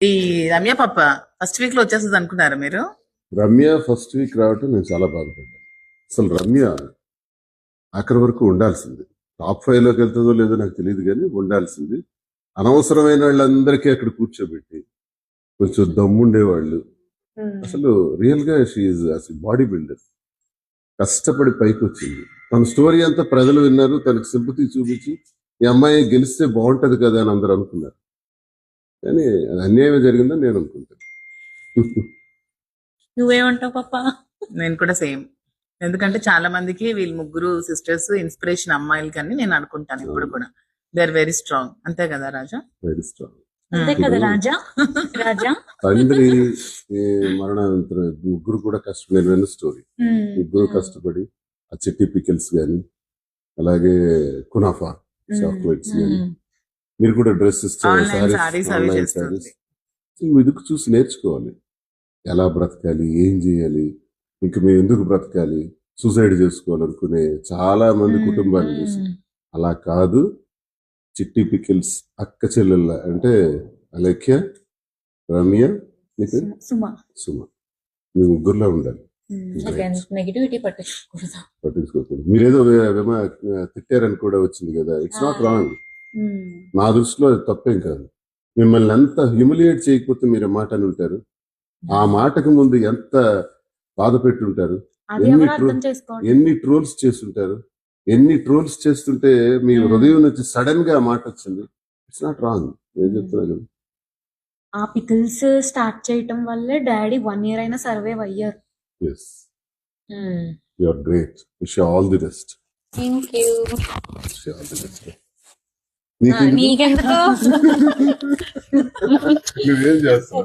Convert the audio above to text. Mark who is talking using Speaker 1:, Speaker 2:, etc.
Speaker 1: ఈ రమ్య పాప first week లో వచ్చేస్తుంది అనుకున్నారా మీరు?
Speaker 2: రమ్య ఫస్ట్ వీక్ రావటం నేను చాలా బాధపడ్డాను. అసలు రమ్య అక్కడి వరకు ఉండాల్సింది. టాప్ 5 లోకి వెళ్తుందో లేదో నాకు తెలియదు, కానీ ఉండాల్సింది. అనవసరమైన వాళ్ళందరికీ అక్కడ కూర్చోబెట్టి కొంచెం దమ్ముండేవాళ్ళు. అసలు రియల్ గా షీఈ్ అసలు బాడీ బిల్డర్. కష్టపడి పైకి వచ్చింది. తన స్టోరీ అంతా ప్రజలు విన్నారు, తనకు సింపతి చూపించి ఈ అమ్మాయి గెలిస్తే బాగుంటది కదా అని అందరూ అనుకున్నారు. కానీ అది అన్యాయం జరిగిందని నేను అనుకుంటాను.
Speaker 3: నువ్వేమంటావు పాప?
Speaker 1: నేను కూడా సేమ్. ఎందుకంటే చాలా మందికి వీళ్ళు ముగ్గురు సిస్టర్స్ ఇన్స్పిరేషన్ అమ్మాయిలకి అని నేను అనుకుంటాను ఇప్పుడు కూడా. They are very strong. అంతే కదా రాజా?
Speaker 2: Very strong.
Speaker 3: అంతే కదా రాజా? రాజా
Speaker 2: తండ్రి మరణానంతరం ముగ్గురు కూడా కష్టపడిన స్టోరీ. ముగ్గురు కష్టపడి ఆ చిట్టి పికిల్స్ గాని, అలాగే కునాఫా చాక్లెట్స్ గాని, మీరు కూడా డ్రెస్సెస్ ఇదికు చూసి నేర్చుకోవాలి. ఎలా బ్రతకాలి, ఏం చేయాలి, ఇంక మేము ఎందుకు బ్రతకాలి, సూసైడ్ చేసుకోవాలనుకునే చాలా మంది కుటుంబాలు చూసి. అలా కాదు, చిట్టి పికిల్స్ అక్క చెల్లెళ్ళ అంటే అలేఖ్య, రమ్య, సుమ, మీ ముగ్గురులో ఉండాలి.
Speaker 3: నెగిటివిటీ పట్టించుకోకూడదు.
Speaker 2: మీరేదో తిట్టారని కూడా వచ్చింది కదా, ఇట్స్ నాట్ రాంగ్. నా దృష్టిలో అది తప్పేం కాదు. మిమ్మల్ని ఎంత హ్యూమిలియేట్ చేయకపోతే మీరు మాట అని ఉంటారు. ఆ మాటకు ముందు ఎంత బాధ పెట్టుంటారు, ఎన్ని ట్రోల్స్ చేస్తుంటారు, ఎన్ని ట్రోల్స్ చేస్తుంటే మీ హృదయం నుంచి సడన్ గా మాట వచ్చింది. It's not wrong. నేను చెప్తున్నా కదా.
Speaker 3: ఆ పికిల్స్ స్టార్ట్ చేయటం వల్లే డాడీ 1 year అయినా సర్వైవ్ అయ్యారు.
Speaker 2: Yes. You are great. Wish you all the best.
Speaker 3: Thank you.
Speaker 2: Wish you all the best.
Speaker 3: నీకెందుకు?
Speaker 2: నువ్వేం చేస్తావు?